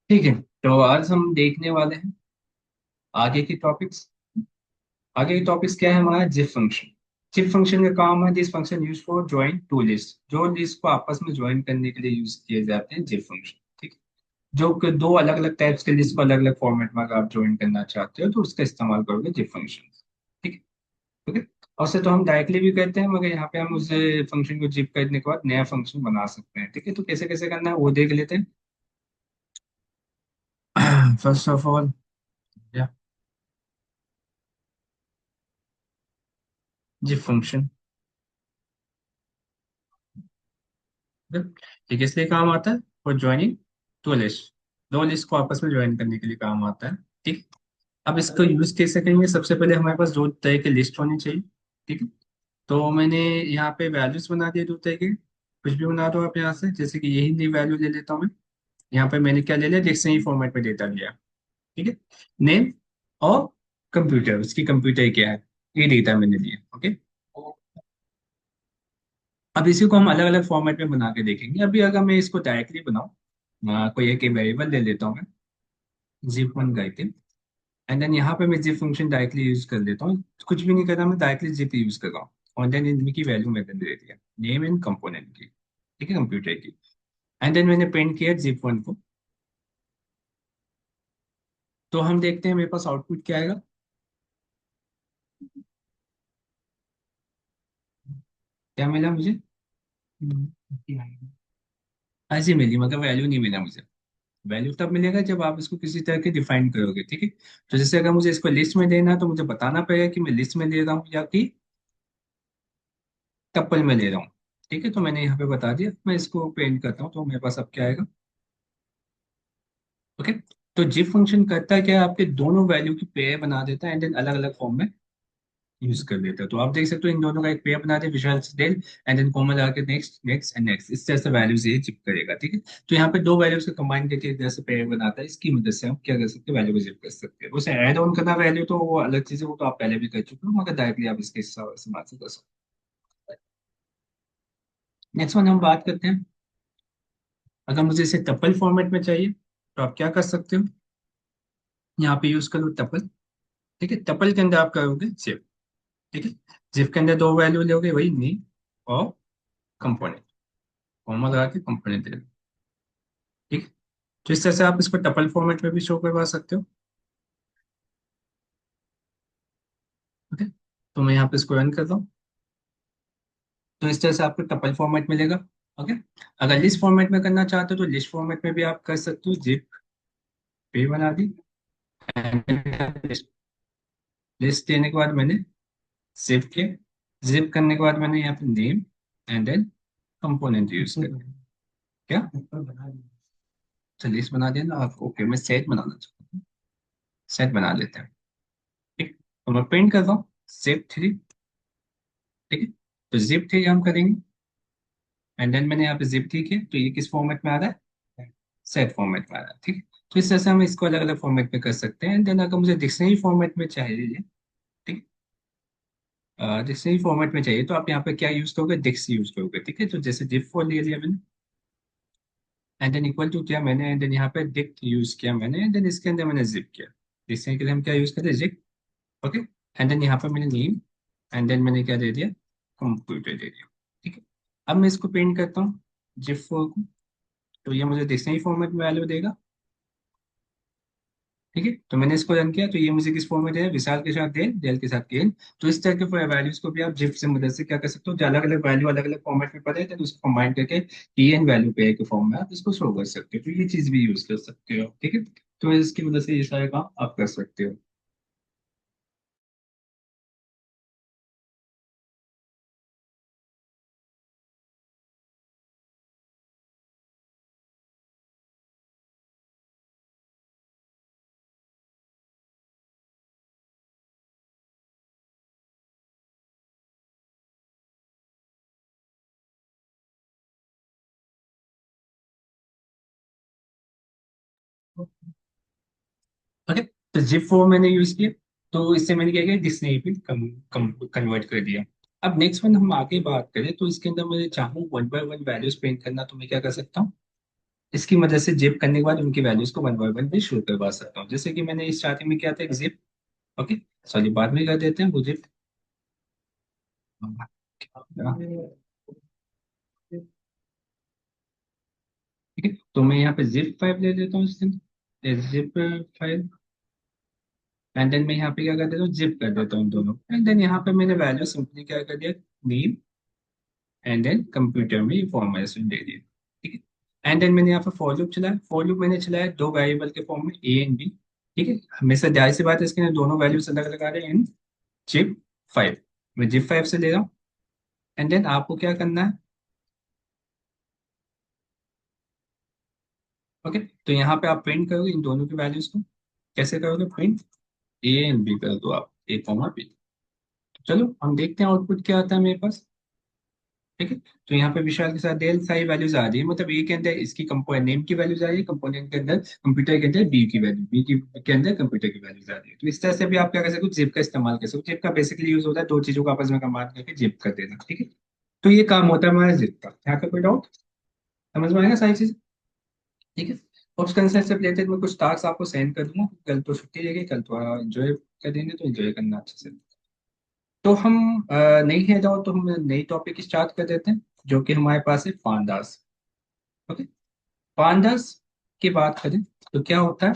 ठीक है। तो आज हम देखने वाले हैं आगे की टॉपिक्स। आगे की टॉपिक्स क्या है हमारा? GIF function. जिफ फंक्शन का काम है this function use for join two list, जो लिस्ट को आपस में ज्वाइन करने के लिए यूज किए जाते हैं जिफ फंक्शन। ठीक है। जो कि दो अलग अलग टाइप्स के लिस्ट को अलग अलग फॉर्मेट में अगर आप ज्वाइन करना चाहते हो तो उसका इस्तेमाल करोगे जिफ फंक्शन। ठीक है। ओके। और से तो हम डायरेक्टली भी कहते हैं, मगर यहाँ पे हम उस फंक्शन को जिप करने के बाद नया फंक्शन बना सकते हैं। ठीक है, तो कैसे कैसे करना है वो देख लेते हैं। First of all, zip function ये किस लिए काम आता है? For joining two list. दो लिस्ट को आपस में ज्वाइन करने के लिए काम आता है। ठीक। अब इसको यूज कैसे करेंगे? सबसे पहले हमारे पास दो तरह की लिस्ट होनी चाहिए। ठीक है। तो मैंने यहाँ पे वैल्यूज बना दिए दो तरह के। कुछ भी बना दो आप यहाँ से, जैसे कि यही नहीं वैल्यू ले लेता हूँ मैं। यहाँ पे मैंने क्या ले लिया? डिक्शनरी फॉर्मेट में डेटा लिया। ठीक है। नेम और कंप्यूटर, उसकी कंप्यूटर क्या है, ये डेटा मैंने लिया। ओके। अब इसी को हम अलग अलग फॉर्मेट में बना के देखेंगे। अभी अगर मैं इसको डायरेक्टली बनाऊं, कोई एक वेरिएबल ले लेता हूँ मैं, जिप वन करके। एंड देन यहाँ पे मैं जिप फंक्शन डायरेक्टली यूज कर लेता हूँ। कुछ भी नहीं कर रहा, मैं डायरेक्टली जिप यूज कर रहा हूँ। और देन इनकी वैल्यू मैंने दे दिया, नेम एंड कंपोनेंट की। ठीक है, कंप्यूटर की। एंड देन मैंने प्रिंट किया जिप वन को। तो हम देखते हैं मेरे पास आउटपुट क्या आएगा। क्या मिला मुझे? ऐसी मिली, मगर वैल्यू नहीं मिला मुझे। वैल्यू तब मिलेगा जब आप इसको किसी तरह के डिफाइन करोगे। ठीक है। तो जैसे अगर मुझे इसको लिस्ट में देना है तो मुझे बताना पड़ेगा कि मैं लिस्ट में ले रहा हूँ या कि टप्पल में ले रहा हूँ। ठीक है, तो मैंने यहाँ पे बता दिया। मैं इसको पेंट करता हूँ तो मेरे पास अब क्या आएगा। ओके। तो जिप फंक्शन करता है क्या है, आपके दोनों वैल्यू की पेयर बना देता है एंड देन अलग अलग फॉर्म में यूज कर देता है। तो आप देख सकते हो इन दोनों का एक पेयर बना दिया, विशाल से डेल। एंड देन कोमल आके नेक्स्ट नेक्स्ट एंड नेक्स्ट, इस तरह से वैल्यूज ये जिप करेगा। ठीक है। तो यहाँ पे दो वैल्यूज को कंबाइन करके एक तरह से पेयर बनाता है। इसकी मदद से हम क्या कर सकते हैं, वैल्यू को जिप कर सकते हैं। उसे ऐड ऑन करना वैल्यू तो वो अलग चीज है, वो तो आप पहले भी कर चुके हो, मगर डायरेक्टली आप इसके हिसाब से बात कर सकते हैं। नेक्स्ट वन हम बात करते हैं। अगर मुझे इसे टपल फॉर्मेट में चाहिए तो आप क्या कर सकते हो, यहाँ पे यूज करो टपल। ठीक है, टपल के अंदर आप करोगे जिप। ठीक है। जिप के अंदर दो वैल्यू लोगे, वही नेम और कंपोनेंट। कॉमा लगा के कंपोनेंट दे दो। ठीक है। तो इस तरह से आप इसको टपल फॉर्मेट में भी शो करवा सकते हो। ओके। तो मैं यहाँ पे इसको रन करता हूँ। तो इस तरह से आपको टपल फॉर्मेट मिलेगा। ओके। अगर लिस्ट फॉर्मेट में करना चाहते हो तो लिस्ट फॉर्मेट में भी आप कर सकते हो। जिप पे बना दी, लिस्ट देने के बाद मैंने जिप किया। जिप करने के बाद मैंने यहाँ पे name and then component use कर। क्या? अच्छा, लिस्ट बना दिया ना आपको। ओके, मैं सेट बनाना चाहता हूँ। सेट बना लेते हैं। ठीक। तो मैं प्रिंट कर रहा हूँ जिप थ्री। ठीक है। तो जिप थ्री हम करेंगे। एंड देन मैंने यहाँ पे जिप थ्री किया, तो ये किस फॉर्मेट में आ रहा है? सेट फॉर्मेट में आ रहा है। ठीक है। तो इस तरह से हम इसको अलग अलग फॉर्मेट में कर सकते हैं। एंड देन अगर मुझे डिक्शनरी फॉर्मेट में चाहिए, ठीक है, डिक्शनरी फॉर्मेट में चाहिए तो आप यहाँ पे क्या यूज करोगे? डिक्स यूज करोगे। ठीक है। तो जैसे जिप फोर ले लिया मैंने, एंड देन इक्वल टू किया मैंने, एंड देन यहाँ पे डिक्ट यूज किया मैंने, एंड देन इसके अंदर मैंने जिप किया। डिक्शनरी के लिए हम क्या यूज करते हैं? जिप। ओके। एंड देन यहाँ पे मैंने नेम, एंड देन मैंने क्या दे दिया? कंप्यूटर दे दिया। ठीक है। अब मैं इसको प्रिंट करता हूँ जिप फोर को। तो ये मुझे डिक्शनरी फॉर्मेट में वैल्यू देगा। ठीक है। तो मैंने इसको रन किया तो ये मुझे किस फॉर्म में है? विशाल के साथ डेल, डेल के साथ केल। तो इस तरह के वैल्यूज को भी आप जिप से मदद से क्या कर सकते हो, जो अलग अलग वैल्यू अलग अलग फॉर्मेट में पड़े थे तो उसको कंबाइन करके टी एन वैल्यू पे के फॉर्म में आप इसको शो कर सकते हो। तो ये चीज भी यूज कर सकते हो। ठीक है। तो इसकी मदद से ये सारे काम आप कर सकते हो। ओके। तो जिप फॉर्म मैंने यूज किया, तो इससे मैंने क्या किया? डिक्शनरी पे कन्वर्ट कर दिया। अब नेक्स्ट वन हम आगे बात करें तो इसके अंदर मैं चाहूँ one by one values print करना, तो मैं क्या कर सकता हूँ? इसकी मदद से जिप करने के बाद उनकी वैल्यूज को वन बाय वन भी शो करवा सकता हूँ, जैसे कि मैंने स्टार्टिंग में किया था एक जिप। ओके, सॉरी बाद में कर देते हैं वो जिप। ठीक है, तो मैं यहाँ पे जिप फाइल ले लेता हूँ जिप फाइल। एंड देन मैं यहाँ पे क्या कर देता हूँ, जिप कर देता हूँ दोनों। एंड देन यहाँ पे मैंने वैल्यू सिंपली क्या कर दिया, नेम एंड देन कंप्यूटर में इंफॉर्मेशन दे दी। ठीक है, एंड देन मैंने यहाँ पे फॉर लूप चलाया। फॉर लूप मैंने चलाया दो वेरिएबल के फॉर्म में, ए एंड बी। ठीक है, हमेशा जाहिर सी बात है इसके अंदर दोनों वैल्यूज अलग अलग आ रहे हैं इन जिप फाइव। मैं जिप फाइव से ले रहा हूँ। एंड देन आपको क्या करना है, ओके, तो यहाँ पे आप प्रिंट करोगे इन दोनों की वैल्यूज को। कैसे करोगे प्रिंट, ए एंड बी कर दो आप, ए कॉमा बी। चलो हम देखते हैं आउटपुट क्या आता है मेरे पास। ठीक है, तो यहाँ पे विशाल के साथ ढेर सारी वैल्यूज आ रही है, मतलब ए के अंदर इसकी कंपोनेंट नेम की वैल्यूज आ रही है, कंपोनेंट के अंदर कंप्यूटर के अंदर बी की वैल्यू, बी की के अंदर कंप्यूटर की वैल्यूज आ रही है। तो इस तरह से भी आप क्या कर सकते हो, जिप का इस्तेमाल कर सकते हो। जिप का बेसिकली यूज होता है दो चीजों को आपस में कंबाइन करके जिप कर देना। ठीक है, तो ये काम होता है हमारा जिप का। यहाँ का कोई डाउट, समझ में आएगा सारी चीज। ठीक है, उस कंसेप्ट से रिलेटेड मैं कुछ टास्क आपको सेंड कर दूंगा। कल तो छुट्टी रहेगी, कल तो एंजॉय करेंगे, तो एंजॉय करना अच्छे से। तो हम नहीं है जाओ तो हम नई टॉपिक स्टार्ट कर देते हैं, जो कि हमारे पास है पांडास। ओके, पांडास की बात करें तो क्या होता है।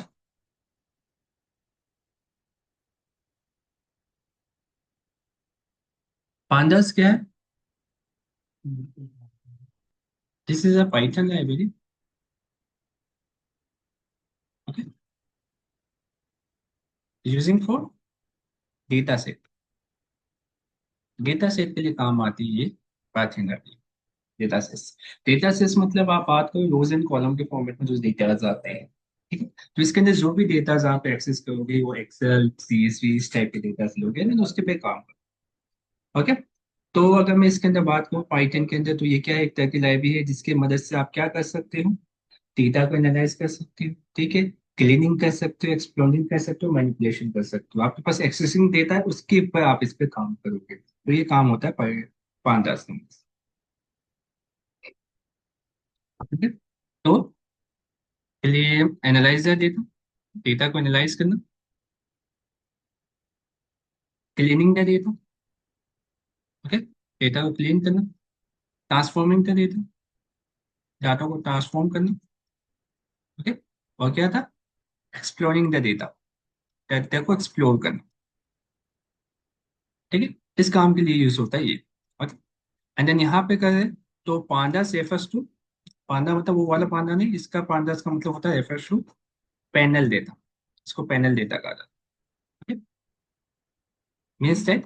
पांडास क्या है, this is a Python library. Okay, using for data set. Data set के लिए काम आती है ये Python library. Data sets, data sets मतलब आप बात करो रोज एंड कॉलम के फॉर्मेट में जो डेटाज आते हैं। ठीक है, तो इसके अंदर जो भी डेटाज आप एक्सेस करोगे वो एक्सेल सीएसवी इस टाइप के डेटाज लोगे ना, तो उसके पे काम। ओके, तो अगर मैं इसके अंदर बात करूँ पाइथन के अंदर, तो ये क्या है, एक तरह की लाइब्रेरी है जिसकी मदद से आप क्या कर सकते हो, डेटा को एनालाइज कर सकते हो। ठीक है, क्लीनिंग कर सकते हो, एक्सप्लोरिंग कर सकते हो, मैनिपुलेशन कर सकते हो। आपके पास एक्सेसिंग डेटा है, उसके ऊपर आप इस पे काम करोगे, तो ये काम होता है पांडास में। ठीक है, तो चलिए एनालाइज डेटा, डेटा को एनालाइज करना, क्लीनिंग का डेटा। ओके, डेटा को क्लीन करना, ट्रांसफॉर्मिंग का डेटा, डाटा को ट्रांसफॉर्म करना। ओके, और क्या था, एक्सप्लोरिंग द डेटा, डेटा को एक्सप्लोर करना। ठीक है, इस काम के लिए यूज होता है ये। ओके, एंड देन यहाँ पे करें तो पांडा रेफर्स टू, पांडा मतलब वो वाला पांडा नहीं, इसका पांडा का मतलब होता है रेफर्स टू पैनल डेटा। इसको पैनल डेटा कहा जाता है। Means that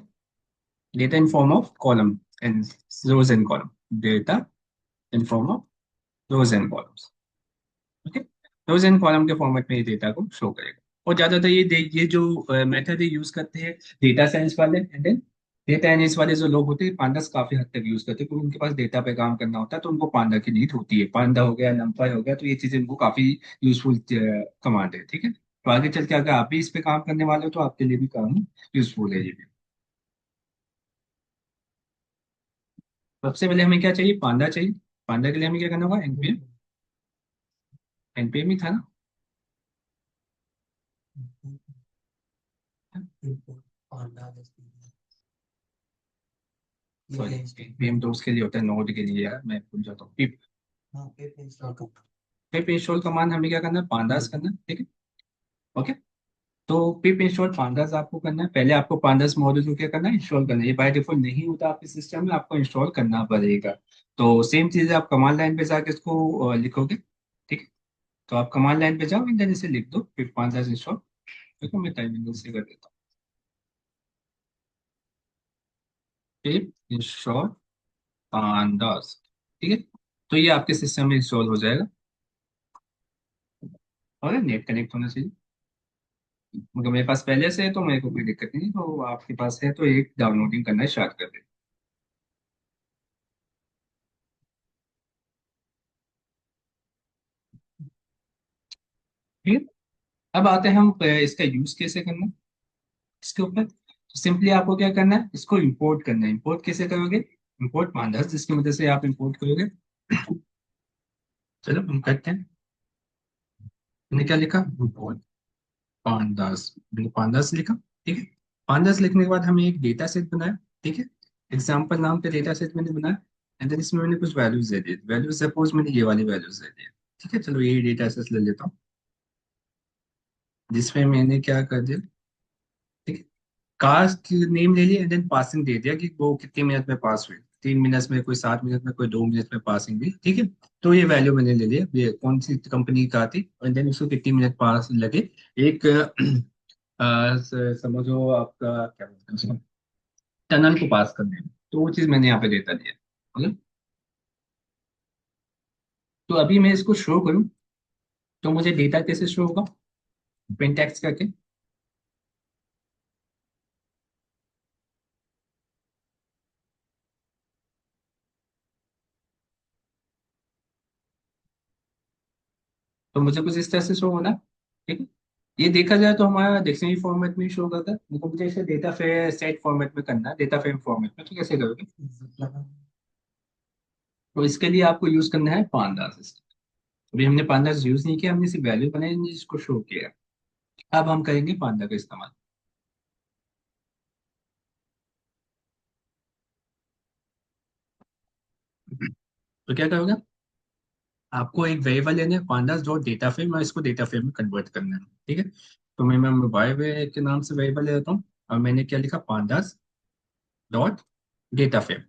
data in form of column and rows and column, data in form of rows and columns. Okay, rows and column के फॉर्मेट में ये डेटा को शो करेगा। और ज्यादातर ये जो मेथड ये यूज करते हैं डेटा साइंस वाले एंड देन डेटा एनालिस्ट वाले जो लोग होते हैं, पांडास काफी हद तक यूज करते हैं, क्योंकि उनके पास डेटा पे काम करना होता है, तो उनको पांडा की नीड होती है। पांडा हो गया, नंपाई हो गया, तो ये चीजें उनको काफी यूजफुल कमांड है। ठीक है, तो आगे चल के अगर आप भी इस पे काम करने वाले हो तो आपके लिए भी काम यूजफुल है ये भी। सबसे पहले हमें क्या चाहिए, पांडा चाहिए। पांडा के लिए हमें क्या करना होगा, एनपीएम, एनपीएम ही था ना। सॉरी, एनपीएम तो उसके लिए होता है नोड के लिए, यार मैं भूल जाता हूँ। पिप इंस्टॉल कमांड हमें क्या करना है, पांडास करना है। ठीक है, ओके, तो पिप इंस्टॉल पांडास आपको करना है। पहले आपको पांडास मॉड्यूल को क्या करना है, इंस्टॉल करना है। ये बाय डिफॉल्ट नहीं होता आपके सिस्टम में, आपको इंस्टॉल करना पड़ेगा। तो सेम चीज है, आप कमांड लाइन पे जाके इसको लिखोगे। ठीक है, तो आप कमांड लाइन पे जाओ, इंजन इसे लिख दो पिप पांडास इंस्टॉल। देखो मैं टाइमिंग से कर देता हूँ, पिप इंस्टॉल पांडास। ठीक है, तो ये आपके सिस्टम में इंस्टॉल हो जाएगा। और नेट कनेक्ट होना चाहिए, मगर मेरे पास पहले से है तो मेरे को कोई दिक्कत नहीं। तो आपके पास है तो एक डाउनलोडिंग करना स्टार्ट कर दे। ठीक है, अब आते हैं हम इसका यूज कैसे करना है इसके ऊपर। तो सिंपली आपको क्या करना है, इसको इंपोर्ट करना है। इंपोर्ट कैसे करोगे, इंपोर्ट पांडास जिसकी मदद से आप इंपोर्ट करोगे। चलो हम करते हैं। मैंने क्या लिखा, बहुत पांडास, मैंने पांडास लिखा। ठीक है, पांडास लिखने के बाद हमें एक डेटा सेट बनाया। ठीक है, एग्जाम्पल नाम पे डेटा सेट मैंने बनाया। एंड देन इसमें मैंने कुछ वैल्यूज दे दी, वैल्यूज सपोज मैंने ये वाली वैल्यूज दे दी। ठीक है, चलो यही डेटा सेट ले लेता हूँ, जिसमें मैंने क्या कर दिया। ठीक है, कास्ट नेम ले लिया एंड देन पासिंग दे दिया कि वो कितने मिनट में पास हुई, 3 मिनट में, कोई 7 मिनट में, कोई 2 मिनट में पासिंग दी। ठीक है, तो ये वैल्यू मैंने ले लिया, ये कौन सी कंपनी का थी एंड देन उसको कितनी मिनट पास लगे एक समझो आपका क्या बोलते हैं उसको, टनल को पास करने में। तो वो चीज मैंने यहाँ पे डेटा दिया। मतलब, तो अभी मैं इसको शो करूँ तो मुझे डेटा कैसे शो होगा, प्रिंट टेक्स्ट करके। तो मुझे कुछ इस तरह से शो होना। ठीक है, ये देखा जाए तो हमारा डिक्शनरी फॉर्मेट में शो करता है, लेकिन मुझे इसे डेटा फ्रेम सेट फॉर्मेट में करना है, डेटा फ्रेम फॉर्मेट में। तो कैसे करोगे, तो इसके लिए आपको यूज करना है पांडास सिस्टम। अभी हमने पांडास यूज नहीं किया, हमने सिर्फ वैल्यू बनाई जिसको शो किया। अब हम करेंगे पांडा का इस्तेमाल। तो क्या करोगे, आपको एक वेरिएबल लेना है पांडास डॉट डेटा फ्रेम और इसको डेटा फ्रेम में कन्वर्ट करना है। ठीक है, तो मैं मोबाइल वे के नाम से वेरिएबल ले लेता हूँ और मैंने क्या लिखा, पांडास डॉट डेटा फ्रेम।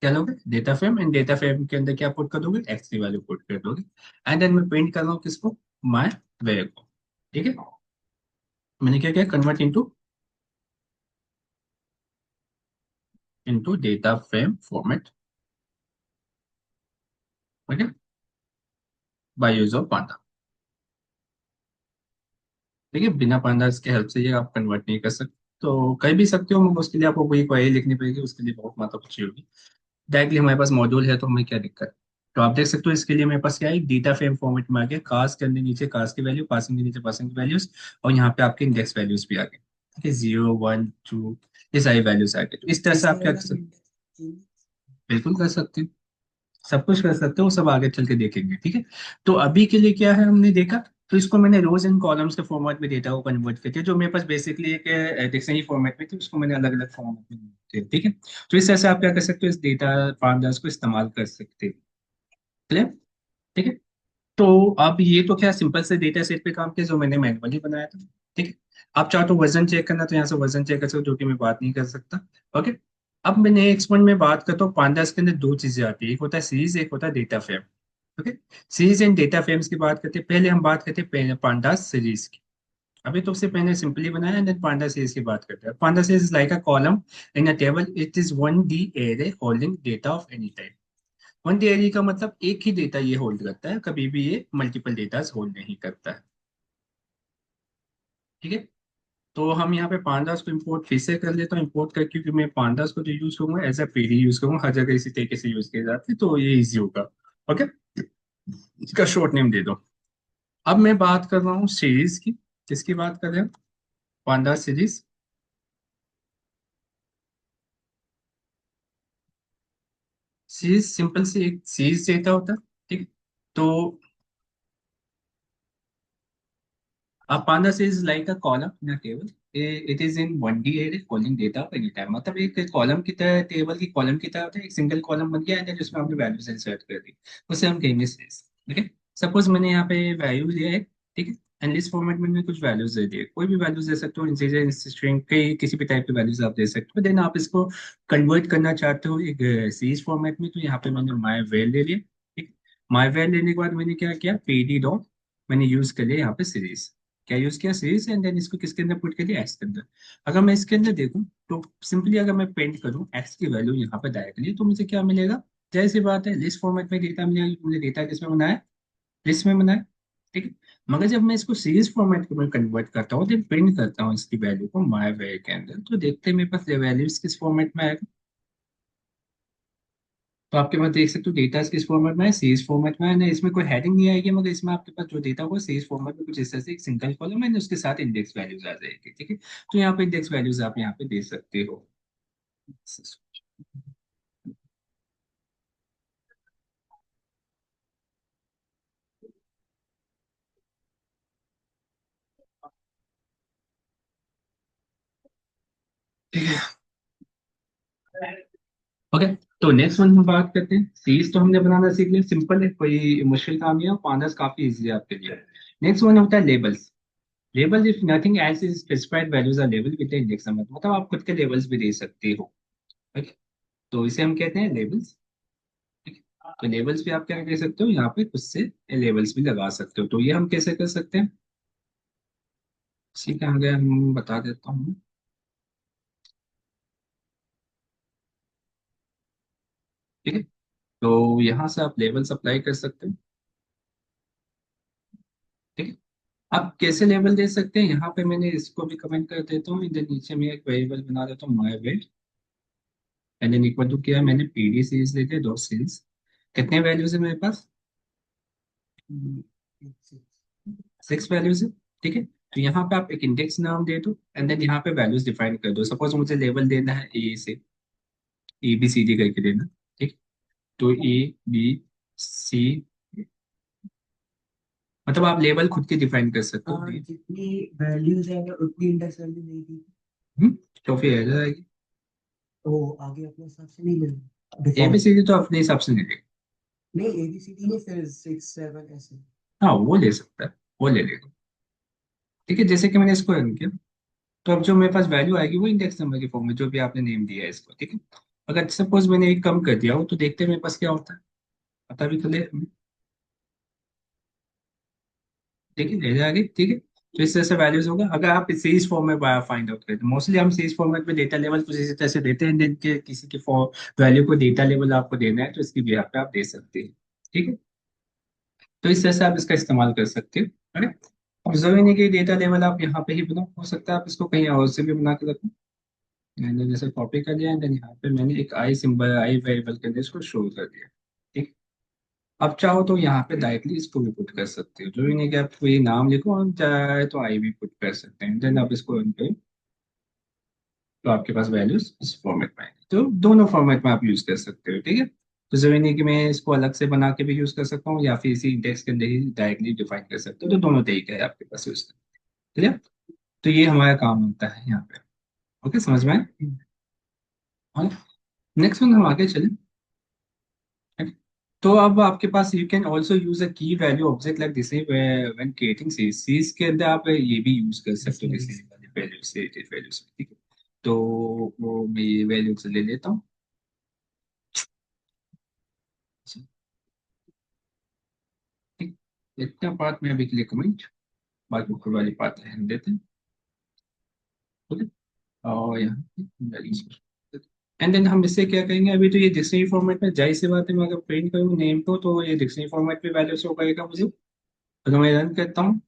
क्या लोगे, data frame, and data frame के अंदर क्या पुट कर दोगे, एक्स की वैल्यू पुट कर दोगे। एंड देन मैं प्रिंट कर रहा हूँ किसको, माय वेरिएबल को। ठीक है, मैंने क्या किया, convert into data frame format. Okay, by use of panda. ठीक है, बिना पांडास के हेल्प से ये आप कन्वर्ट नहीं कर सकते। तो कर भी सकते हो, मगर उसके लिए आपको कोई क्वेरी लिखनी पड़ेगी, उसके लिए बहुत मात्रा चाहिए होगी। डायरेक्टली हमारे पास मॉड्यूल है तो हमें क्या दिक्कत है। तो आप देख सकते हो इसके लिए मेरे पास क्या है, डेटा फ्रेम फॉर्मेट में आ गया, कास्ट के अंदर नीचे कास्ट की वैल्यू, पासिंग के नीचे पासिंग की वैल्यूज, और यहाँ पे आपके इंडेक्स वैल्यूज भी आ गए। ठीक है, 0 1 2, ये सारी वैल्यूज आ गई। तो इस तरह से आप क्या कर सकते, बिल्कुल कर सकते हो, सब कुछ कर सकते हो, सब आगे चल के देखेंगे। ठीक है, तो अभी के लिए क्या है हमने देखा, तो इसको मैंने रोज एंड कॉलम्स के फॉर्मेट में डेटा को कन्वर्ट करके, जो मेरे पास बेसिकली एक डिक्शनरी फॉर्मेट में थी, उसको मैंने अलग अलग फॉर्मेट में convert किया। ठीक है, तो इस तरह से आप क्या कर सकते हो, इस डेटा पांडास को इस्तेमाल कर सकते हो। क्लियर। ठीक है, तो अब ये तो क्या सिंपल से डेटा सेट पे काम किया जो मैंने मैनुअली बनाया था। ठीक है, आप चाहो तो वर्जन चेक करना, तो यहाँ से वर्जन चेक कर सकते हो, जो कि मैं बात नहीं कर सकता। ओके, अब मैं नेक्स्ट पॉइंट में बात करता हूँ, पांडास के अंदर दो चीजें आती है, एक होता है सीरीज, एक होता है data frame. Okay, series and data frames की बात करते हैं, पहले हम बात करते हैं पांडास सीरीज की। अभी तो उससे पहले सिंपली बनाया एंड देन पांडा सीरीज की बात करते हैं। Panda series is like a column in a table, it is one D array holding data of any type. One D array का मतलब एक ही डेटा ये होल्ड करता है, कभी भी ये मल्टीपल डेटा होल्ड नहीं करता है। ठीक है, तो हम यहाँ पे पांडास को इंपोर्ट फिर से कर लेता हूँ, इंपोर्ट कर, क्योंकि मैं पांडास को जो यूज करूंगा एज अ पीडी यूज करूंगा, हर जगह इसी तरीके से यूज किए जाते हैं, तो ये इजी होगा। ओके, इसका शॉर्ट नेम दे दो। अब मैं बात कर रहा हूँ सीरीज की, किसकी बात कर रहे हैं, पांडा सीरीज। सीरीज सिंपल सी एक सीरीज डेटा होता है। ठीक, तो a pandas is like a column in a table. It is in 1D array calling data of any type. मतलब एक कॉलम की तरह, टेबल की कॉलम की तरह होता है, एक सिंगल कॉलम बन गया है जिसमें हमने वैल्यूज इंसर्ट कर दी, उसे हम कहेंगे सीरीज। ठीक है, सपोज मैंने यहाँ पे वैल्यू लिया है। ठीक है, एंड लिस्ट फॉर्मेट में मैंने कुछ वैल्यूज दे दिए, कोई भी वैल्यूज दे सकते हो, इंटीजर, स्ट्रिंग, कई किसी भी टाइप के वैल्यूज आप दे सकते हो। देन आप इसको कन्वर्ट करना चाहते हो एक सीरीज फॉर्मेट में, तो यहाँ पे मैंने माई वेल ले लिया। ठीक, माई वेल लेने के बाद मैंने क्या किया, पीडी डॉट, मैंने यूज कर लिया यहाँ पे सीरीज। क्या यूज किया, सीरीज, एंड देन इसको किसके अंदर पुट कर दिया, एक्स के अंदर। अगर मैं इसके अंदर देखूं तो सिंपली अगर मैं प्रिंट करूं एक्स की वैल्यू यहाँ पे डायरेक्टली, तो मुझे क्या मिलेगा, जैसी सी बात है, लिस्ट फॉर्मेट में डेटा मिलेगा, क्योंकि मुझे डेटा किसमें बनाया, लिस्ट में बनाया। ठीक है, मगर जब मैं इसको सीरीज फॉर्मेट में कन्वर्ट करता हूँ, तो प्रिंट करता हूँ इसकी वैल्यू को माई वे के अंदर, तो देखते हैं मेरे पास वैल्यूज किस फॉर्मेट में आएगा। तो आपके पास देख सकते हो डेटा किस फॉर्मेट में है, सीरीज फॉर्मेट में है ना, इसमें कोई हेडिंग नहीं आएगी, मगर इसमें आपके पास जो डेटा होगा सीरीज फॉर्मेट में कुछ इस तरह से एक सिंगल कॉलम है, उसके साथ इंडेक्स वैल्यूज आ जाएगी। ठीक है, तो यहाँ पे इंडेक्स वैल्यूज आप यहाँ पे दे सकते हो। ठीक है। ओके। तो नेक्स्ट वन हम बात करते हैं, सीरीज तो हमने बनाना सीख लिया, सिंपल है, कोई मुश्किल काम नहीं है, पांडास काफी इजी है आपके लिए। नेक्स्ट वन होता है labels. Label if nothing else is specified values are label with the index number, मतलब आप खुद के लेबल्स भी दे सकते हो। ओके। तो इसे हम कहते हैं लेबल्स। ठीक है, तो लेबल्स भी आप क्या कह सकते हो, यहाँ पे खुद से लेबल्स भी लगा सकते हो। तो ये हम कैसे कर सकते हैं, इसी का आगे हम बता देता हूँ। ठीक है, तो यहाँ से आप लेबल्स अप्लाई कर सकते हो। ठीक है, आप कैसे लेबल दे सकते हैं, यहाँ पे मैंने इसको भी कमेंट कर देता हूँ, इधर नीचे मैं एक वेरिएबल बना देता हूँ my weight, and then equal to किया मैंने पीडी सीरीज लेके दो सीरीज, कितने वैल्यूज है मेरे पास, 6 वैल्यूज है। ठीक है, तो यहाँ पे आप एक इंडेक्स नाम दे दो, एंड देन यहाँ पे वैल्यूज डिफाइन कर दो, सपोज मुझे लेबल देना है ए से, ए बी सी डी करके देना। ठीक, तो ए बी सी, मतलब आप लेबल खुद के डिफाइन कर सकते हो। जितनी वैल्यूज है उतनी इंडेक्स वैल्यू नहीं दी। हम्म, तो फिर एरर आएगी। तो आगे अपने हिसाब से नहीं मिलेगा, एबीसीडी तो अपने हिसाब से नहीं देगा। नहीं एबीसीडी नहीं, फिर 6 7 ऐसे। हाँ वो ले सकता है, वो ले लेगा। ठीक है, जैसे कि मैंने इसको रन किया, तो अब जो मेरे पास वैल्यू आएगी वो इंडेक्स नंबर के फॉर्म में, जो भी आपने नेम दिया है इसको। ठीक है, अगर सपोज मैंने एक कम कर दिया हो, तो देखते हैं मेरे पास क्या होता है, पता भी चले हमें। ठीक है, ले जाएगी। ठीक है, तो इस तरह से वैल्यूज होगा, अगर आप सीरीज फॉर्म में फाइंड आउट करें, तो मोस्टली हम सीरीज फॉर्मेट में डेटा लेवल कुछ इसी तरह से देते हैं, जिनके किसी के वैल्यू को डेटा लेवल आपको देना है, तो इसकी भी पे आप दे सकते हैं। ठीक है, तो इस तरह से आप इसका इस्तेमाल कर सकते हो। अरे, अब जरूरी नहीं कि डेटा लेवल आप यहाँ पे ही बनाओ, हो सकता है आप इसको कहीं और से भी बना के रखो। मैंने जैसे कॉपी कर लिया, देन यहाँ पे मैंने एक आई सिंबल, आई वेरिएबल के अंदर इसको शो कर दिया। ठीक, अब चाहो तो यहाँ पे डायरेक्टली इसको भी पुट कर सकते हो, जो भी नहीं कि आप कोई नाम लिखो और चाहे तो आई भी पुट कर सकते हैं, देन आप इसको रन करो, तो आपके पास वैल्यूज इस फॉर्मेट में आएंगी। तो दोनों फॉर्मेट में आप यूज कर सकते हो। ठीक है, तो जरूरी नहीं कि मैं इसको अलग से बना के भी यूज कर सकता हूँ, या फिर इसी इंडेक्स के अंदर ही डायरेक्टली डिफाइन कर सकते हो, तो दोनों तरीके हैं आपके पास यूज करने के। ठीक है, तो ये हमारा काम होता है यहाँ पे। ओके, समझ में आए। और नेक्स्ट वन हम आगे चलें। Okay? तो अब आपके पास you can also use a key value object like this when creating series, series के अंदर आप ये भी यूज कर सकते हो, दिस वाली वैल्यू से वैल्यू से। ठीक है, तो वो मैं ये वैल्यू से ले लेता हूँ। ठीक, इतना पार्ट में अभी के लिए कमेंट, बाकी ऊपर वाली पार्ट रहने देते हैं। ओके, और यहाँ एंड देन हम इससे क्या करेंगे, अभी तो ये डिक्शनरी फॉर्मेट में, जाहिर सी बात है मैं अगर प्रिंट करूँ नेम को, तो ये डिक्शनरी फॉर्मेट में वैल्यू शो करेगा मुझे। अगर मैं रन करता हूँ,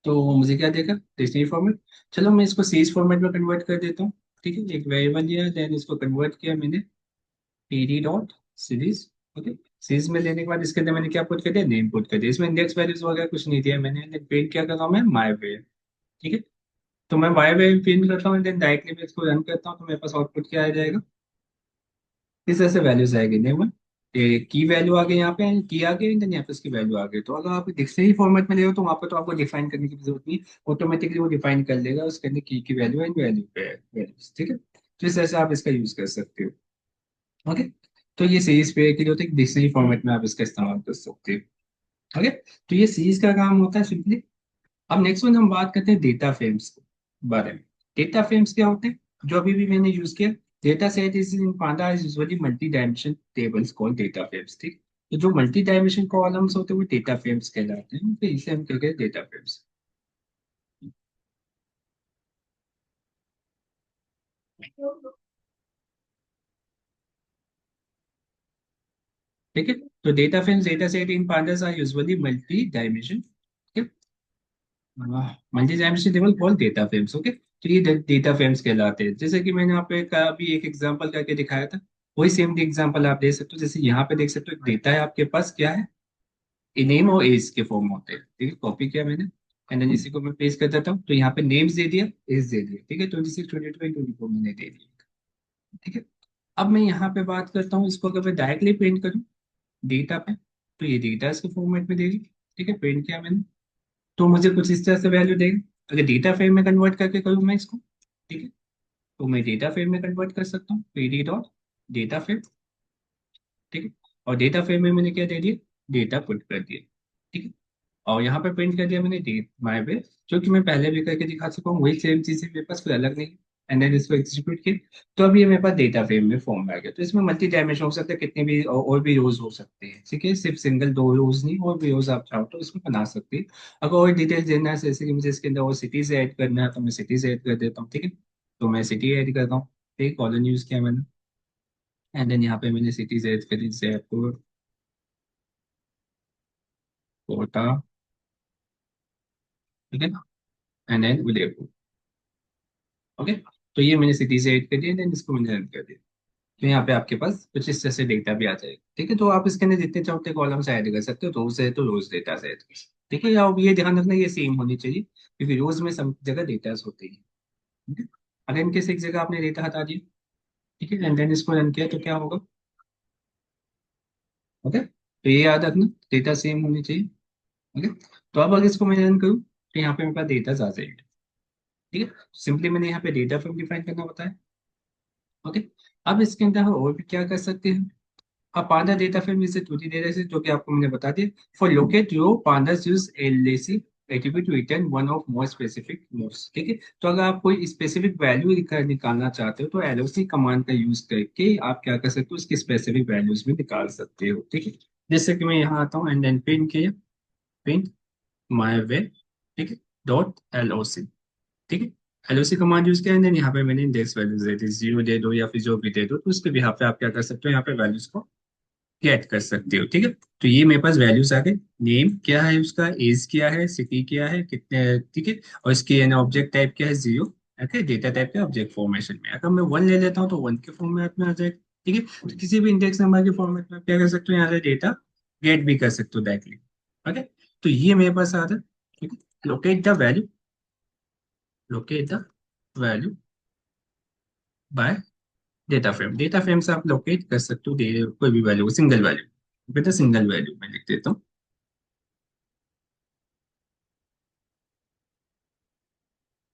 तो मुझे क्या देगा, डिक्शनरी फॉर्मेट। चलो मैं इसको सीरीज फॉर्मेट में कन्वर्ट कर देता हूँ। ठीक है, एक वेरिएबल लिया, देन इसको कन्वर्ट किया मैंने, PD dot series. Okay, series में लेने के बाद इसके अंदर मैंने क्या पुट कर दिया, नेम पुट कर दिया, इसमें इंडेक्स वैल्यूज वगैरह कुछ नहीं दिया मैंने, प्रिंट क्या कर रहा हूँ मैं, माय वे। ठीक है, तो मैं वाई वेव प्रिंट करता हूँ, देन डायरेक्टली मैं इसको रन करता हूँ, तो मेरे पास आउटपुट क्या आ जाएगा, इस तरह से वैल्यूज आएगी। नेम की वैल्यू आ गई, यहाँ पे की आ गई, देन यहाँ पे इसकी वैल्यू आ गई। तो अगर आप डिक्शनरी फॉर्मेट में ले हो, तो वहाँ पे तो आपको डिफाइन करने की जरूरत नहीं, ऑटोमेटिकली वो डिफाइन कर लेगा, उसके अंदर की वैल्यू एंड वैल्यू पे वैल्यूज। ठीक है, तो इस तरह से आप इसका यूज कर सकते हो। ओके, तो ये सीरीज पे के लिए होता है, डिक्शनरी फॉर्मेट में आप इसका इस्तेमाल कर सकते हो। ओके, तो ये सीरीज का काम होता है सिंपली। अब नेक्स्ट वन हम बात करते हैं डेटा फ्रेम्स के बारे में। डेटा फ्रेम्स क्या होते हैं, जो अभी भी मैंने यूज किया, data set is in Panda is usually multi dimension tables called data frames. ठीक, तो जो मल्टी डायमेंशन कॉलम्स होते हैं वो डेटा फ्रेम्स कहलाते हैं, तो इसे हम कहते हैं डेटा फ्रेम्स। ठीक है, तो data frames data set in pandas are usually multi dimension, multi dimension table called data frames. Okay, तो ये डेटा फ्रेम्स कहलाते हैं, जैसे कि मैंने आप एक अभी एक एग्जांपल करके दिखाया था, वही सेम एग्जांपल आप दे सकते हो। जैसे यहाँ पे देख सकते हो, डेटा है आपके पास, क्या है, नेम और एज के फॉर्म होते हैं। ठीक है, कॉपी किया मैंने, एंड देन इसी को मैं पेस्ट कर देता हूँ, तो यहाँ पे नेम्स दे दिया, एज दे दिया। ठीक है, 26 22 एंड 24 मैंने दे दिया। ठीक है, अब मैं यहाँ पे बात करता हूँ, इसको अगर मैं डायरेक्टली प्रिंट करूँ डेटा पे, तो ये डेटा इसके फॉर्मेट में दे दी। ठीक है, प्रिंट किया मैंने, तो मुझे कुछ इस तरह से वैल्यू देगा। अगर डेटा फ्रेम में कन्वर्ट करके करूँ मैं इसको, ठीक है, तो मैं डेटा फ्रेम में कन्वर्ट कर सकता हूँ, पीडी डॉट डेटा फ्रेम, ठीक है। और डेटा फ्रेम में मैंने क्या दे दिया, डेटा पुट कर दिया, ठीक है। और यहाँ पे प्रिंट कर दिया मैंने डेट माई पे, जो कि मैं पहले भी करके दिखा चुका हूँ, वही सेम चीज है मेरे पास, कोई अलग नहीं। एंड देन इसको एग्जीक्यूट किया, तो अब ये मेरे पास डेटा फ्रेम में फॉर्म में आ गया। तो इसमें मल्टी डायमेंशन हो सकते हैं, कितने भी और भी रोज हो सकते हैं, ठीक है, सिर्फ सिंगल दो रोज नहीं, और भी रोज आप चाहो तो इसमें बना सकते हैं। अगर और डिटेल्स देना है, जैसे कि मुझे इसके अंदर और सिटीज ऐड करना है, तो मैं सिटीज ऐड कर देता हूँ, ठीक है। तो मैं सिटी ऐड करता हूँ, ठीक, कॉलन यूज किया मैंने। एंड देन यहाँ पे मैंने सिटीज ऐड करी, जयपुर, कोटा, ठीक है, एंड देन उदयपुर, ओके। तो ये मैंने सिटी से ऐड कर दिया, देन इसको मैंने रन कर दिया। तो यहाँ पे आपके पास कुछ इस तरह से डेटा भी आ जाएगा, ठीक है। तो आप इसके अंदर जितने चाहो उतने कॉलम्स ऐड कर सकते हो, रोज है तो रोज डेटा से ऐड कर सकते हो, ठीक है। या अब ये ध्यान रखना, ये सेम होनी चाहिए, क्योंकि रोज में सब जगह डेटा होते हैं, ठीक है। अगर इनके से एक जगह आपने डेटा हटा दिया, ठीक है, एंड देन इसको रन किया, तो क्या होगा, ओके। तो ये याद रखना, डेटा सेम होनी चाहिए, ओके। तो अब अगर इसको मैं रन करूँ, तो यहाँ पे मेरे पास डेटा आ जाएगा, ठीक है। सिंपली मैंने यहाँ पे डेटा फ्रेम डिफाइन करना बताया, ओके। अब इसके अंदर हम और भी क्या कर सकते हैं। अब पांडा डेटा फ्रेम इसे 2D डेटा से, जो कि आपको मैंने बता दिया। For locate row pandas use LAC attribute to return one of more specific nodes, ठीक है। तो अगर आप कोई स्पेसिफिक वैल्यू निकालना चाहते हो, तो एलओसी कमांड का यूज करके आप क्या कर सकते हो, उसकी स्पेसिफिक वैल्यूज भी निकाल सकते हो, ठीक है। जैसे कि मैं यहाँ आता हूँ, एंड देन प्रिंट किया, प्रिंट माय वे, ठीक है, डॉट एलओसी, ठीक है। एलओसी कमांड यूज किया, एंड देन यहाँ पे मैंने इंडेक्स वैल्यूज दे दी, 0 दे दो या फिर जो भी दे दो, तो उसके बिहाफ पे आप क्या कर सकते हो, यहाँ पे वैल्यूज को गेट कर सकते हो, ठीक है। तो ये मेरे पास वैल्यूज आ गए, नेम क्या है उसका, एज क्या है, सिटी क्या है, कितने, ठीक है। और इसकी ऑब्जेक्ट टाइप क्या है, जीरो, ओके। डेटा टाइप क्या, ऑब्जेक्ट फॉर्मेशन में। अगर मैं वन ले लेता हूँ, तो वन के फॉर्मेट में आ जाएगा, ठीक है। तो किसी भी इंडेक्स नंबर के फॉर्मेट में आप क्या कर सकते हो, यहाँ से डेटा गेट भी कर सकते हो डायरेक्टली, ओके। तो ये मेरे पास आ रहा है, ठीक है। Locate the value, locate the value by data frame, data frame से आप लोकेट कर सकते हो कोई भी वैल्यू, सिंगल वैल्यू, बेटा सिंगल वैल्यू मैं लिख देता हूँ,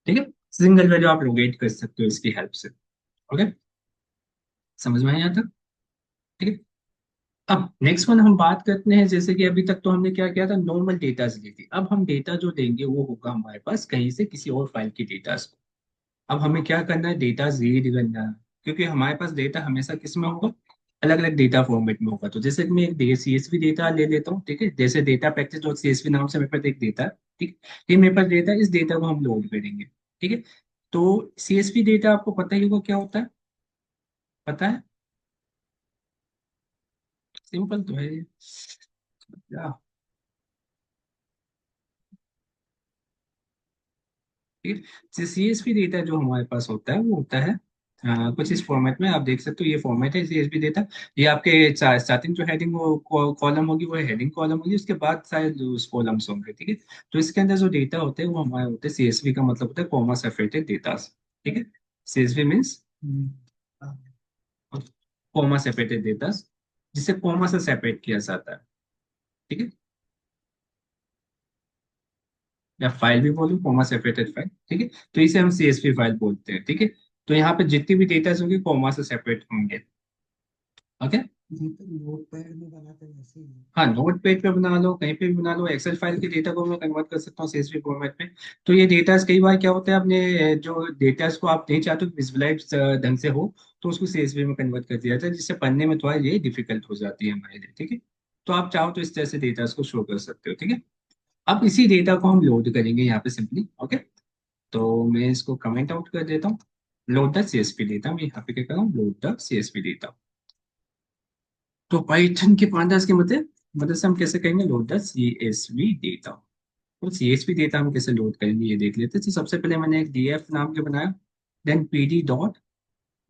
ठीक है। सिंगल वैल्यू आप लोकेट कर सकते हो इसकी हेल्प से, ओके। समझ में आया तक, ठीक है। अब नेक्स्ट वन हम बात करते हैं, जैसे कि अभी तक तो हमने क्या किया था, नॉर्मल डेटा ली थी। अब हम डेटा जो देंगे वो होगा हमारे पास कहीं से किसी और फाइल की डेटा को। अब हमें क्या करना है, डेटा रीड करना है, क्योंकि हमारे पास डेटा हमेशा किस में होगा, अलग अलग डेटा फॉर्मेट में होगा। तो जैसे कि मैं एक सीएसवी डेटा ले लेता हूँ, ठीक है, जैसे डेटा प्रैक्टिस डॉट सीएसवी नाम से मेरे पास एक डेटा है, ठीक है। ये मेरे पास डेटा है, इस डेटा को हम लोड करेंगे, ठीक है। तो सीएसवी डेटा आपको पता ही होगा क्या होता है, पता है, सिंपल तो है क्या, ठीक है। सीएसवी डेटा जो हमारे पास होता है वो होता है कुछ इस फॉर्मेट में, आप देख सकते हो, ये फॉर्मेट है सीएसवी डेटा। ये आपके स्टार्टिंग जो हेडिंग कॉलम होगी वो हेडिंग कॉलम होगी, उसके बाद शायद उस कॉलम्स होंगे, ठीक है। तो इसके अंदर जो डेटा होते हैं वो हमारे होते हैं, सीएसवी का मतलब होता है कॉमा सेपरेटेड डेटा, ठीक है। CSV means comma separated data, जिसे कॉमा से सेपरेट किया जाता है, ठीक है। या फाइल भी बोलूँ, कॉमा सेपरेटेड फाइल, ठीक है। तो इसे हम सीएसवी फाइल बोलते हैं, ठीक है। तो यहाँ पे जितनी भी डेटा होंगे कॉमा से सेपरेट होंगे, ओके। नोटपैड में बनाते हैं वैसे ही। हाँ, नोट पेज पे बना लो, कहीं पे भी बना लो, एक्सेल फाइल के डेटा को मैं कन्वर्ट कर सकता हूँ सीएसवी फॉर्मेट में। तो ये डेटा कई बार क्या होता है, अपने जो डेटा को आप नहीं चाहते विजुअलाइज ढंग से हो, तो उसको सीएसवी में कन्वर्ट कर दिया जाता है, जिससे पढ़ने में थोड़ा ये डिफिकल्ट हो जाती है हमारे लिए, ठीक है। तो आप चाहो तो इस तरह से डेटा को शो कर सकते हो, ठीक है। अब इसी डेटा को हम लोड करेंगे यहाँ पे सिंपली, ओके। तो मैं इसको कमेंट आउट कर देता हूँ, लोड द सीएसवी डेटा, मैं यहाँ पे क्या कर रहा हूँ, लोड द सीएसवी डेटा। तो पाइथन के पांडास की मदद से हम कैसे करेंगे, लोड द सीएसवी डेटा। तो सीएसवी डेटा हम कैसे लोड करेंगे ये देख लेते हैं। तो सबसे पहले मैंने एक डीएफ नाम के बनाया, देन पीडी डॉट,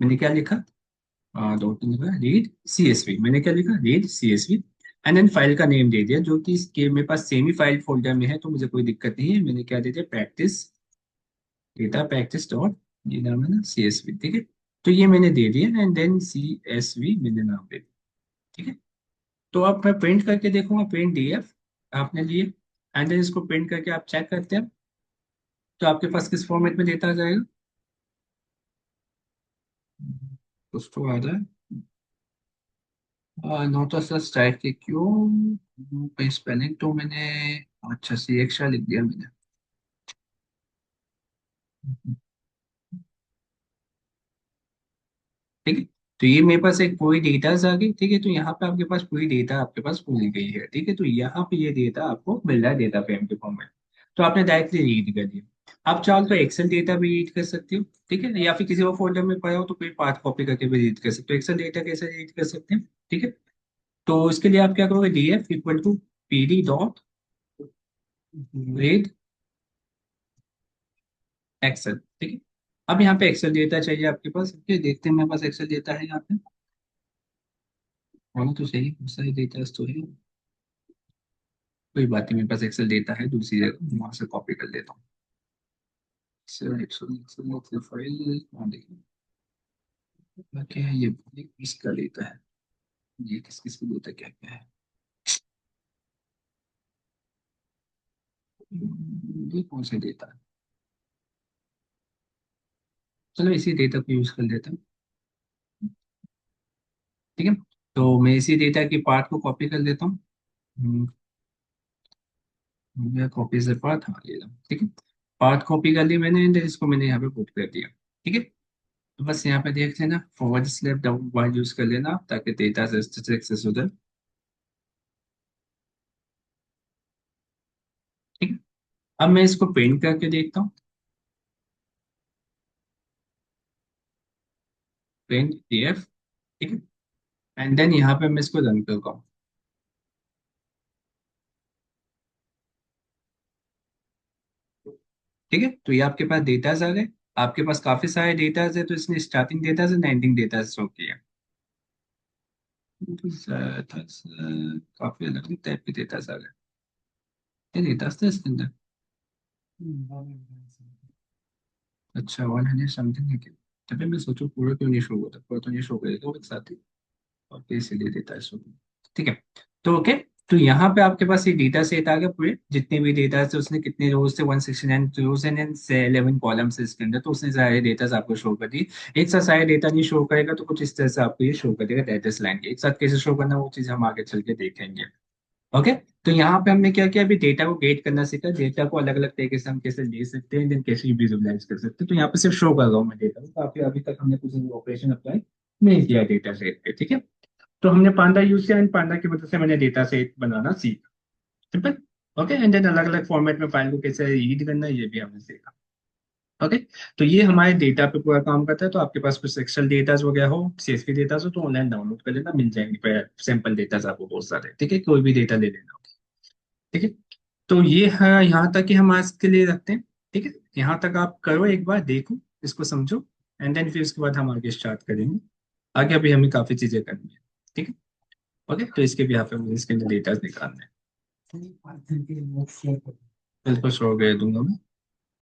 मैंने क्या लिखा, डॉट लिखा रीड सीएसवी, मैंने क्या लिखा, read CSV. And then file का नेम दे दिया, जो कि इसके मेरे पास सेमी फाइल फोल्डर में है, तो मुझे कोई दिक्कत नहीं है। मैंने क्या दे दिया, प्रैक्टिस डेटा प्रैक्टिस डॉट, ये नाम है ना सीएसवी, ठीक है। तो ये मैंने दे दिया, एंड देन सीएसवी मैंने नाम दे दिया, ठीक है। तो अब मैं प्रिंट करके देखूंगा, प्रिंट डीएफ आपने लिए, एंड देन इसको प्रिंट करके आप चेक करते हैं तो आपके पास किस फॉर्मेट में डेटा आ जाएगा। कुछ तो आ रहा है नोट स्ट्राइक के क्यों कहीं स्पेलिंग तो मैंने अच्छा सी एक लिख दिया मैंने। ठीक है, तो ये मेरे पास एक पूरी डेटा आ गई। ठीक है, तो यहाँ पे आपके पास पूरी डेटा आपके पास पूरी गई है। ठीक है, तो यहाँ पे ये डेटा आपको मिल रहा है डेटा फ्रेम के फॉर्म में, तो आपने डायरेक्टली रीड कर दिया। आप चाहो तो एक्सेल डेटा भी रीड कर सकते हो। ठीक है, या फिर किसी और फोल्डर में पड़ा हो तो कोई पाथ कॉपी करके भी रीड कर सकते हो। एक्सेल डेटा कैसे रीड कर सकते हैं? ठीक है, तो इसके लिए आप क्या करोगे, DF equal to PD dot read excel. ठीक है, अब यहाँ पे एक्सेल डेटा चाहिए आपके पास। ओके, देखते हैं मेरे पास एक्सेल डेटा है यहाँ पे। होना तो सही, बहुत सारे डेटा तो है। कोई बात नहीं, मेरे पास एक्सेल डेटा है दूसरी जगह, वहां से कॉपी कर लेता हूँ। एक्सेल फाइल कहाँ देखिए, क्या है ये इसका डेटा है। ये किस किस का डेटा क्या क्या है। ये कौन सा डेटा है। चलो इसी डेटा को यूज कर लेता हूँ। ठीक है, तो मैं इसी डेटा की पार्ट को कॉपी कर लेता हूँ। कॉपी से पार्ट, हाँ ले लो। ठीक है, पार्ट कॉपी कर ली मैंने and इसको मैंने यहाँ पे पुट कर दिया। ठीक है, तो बस यहाँ पे देख लेना, forward slash down while use कर लेना ताकि डेटा से एक्सेस हो जाए। ठीक है, अब मैं इसको प्रिंट करके देखता हूँ। Print DF. ठीक है, एंड देन यहाँ पे मैं इसको रन करता हूँ। ठीक है, तो ये आपके पास डेटाज आ गए। आपके पास काफी सारे डेटाज है, तो इसने starting datas and ending datas show किया। तो काफी अलग अलग टाइप के डेटाज आ गए। ये डेटाज था इसके अंदर। अच्छा 100 समथिंग है क्या। तभी मैं सोचूं पूरा क्यों नहीं शो होता, पूरा तो नहीं शो करेगा वो एक साथ ही, और कैसे दे देता है इसको। ठीक है, तो ओके, तो यहाँ पे आपके पास ये डेटा सेट आ गया पूरे, जितने भी डेटा थे उसने कितने रोज थे 169 रोज एंड 11 कॉलम्स है इसके अंदर, तो उसने सारे डेटा आपको शो कर दिए। एक साथ सारे डेटा नहीं शो करेगा, तो कुछ इस तरह से आपको ये शो कर देगा डेटा लाइन के एक साथ। कैसे शो करना वो चीज हम आगे चल के देखेंगे। ओके, तो यहाँ पे हमने क्या किया, अभी डेटा को गेट करना सीखा, डेटा को अलग अलग तरीके से हम कैसे ले सकते हैं, देन कैसे विजुअलाइज कर सकते हैं। तो यहाँ पे सिर्फ शो कर रहा हूँ मैं डेटा को, काफी अभी तक हमने कुछ ऑपरेशन अप्लाई नहीं किया डेटा सेट पे। ठीक है, तो हमने पांडा यूज किया एंड पांडा की वजह से मैंने डेटा सेट बनाना सीखा। सिंपल। ओके, एंड देन अलग अलग फॉर्मेट में फाइल को कैसे रीड करना है ये भी हमने सीखा। ओके, तो ये हमारे डेटा पे पूरा काम करता है। तो आपके पास कुछ एक्सेल डेटाज वगैरह हो, सीएसवी डेटाज हो, तो ऑनलाइन डाउनलोड कर लेना, मिल जाएंगे सैंपल डेटाज आपको बहुत सारे। ठीक है, कोई भी डेटा ले लेना। ठीक है, तो ये है, यहाँ तक कि हम आज के लिए रखते हैं। ठीक है, यहाँ तक आप करो, एक बार देखो, इसको समझो, एंड देन फिर उसके बाद हम आगे स्टार्ट करेंगे। आगे अभी हमें काफी चीजें करनी है। ठीक है, ओके, तो इसके भी यहाँ पे मुझे इसके अंदर डेटा निकालना है। पाइथन के नोट शेयर कर बिल्कुल शो कर दूंगा मैं।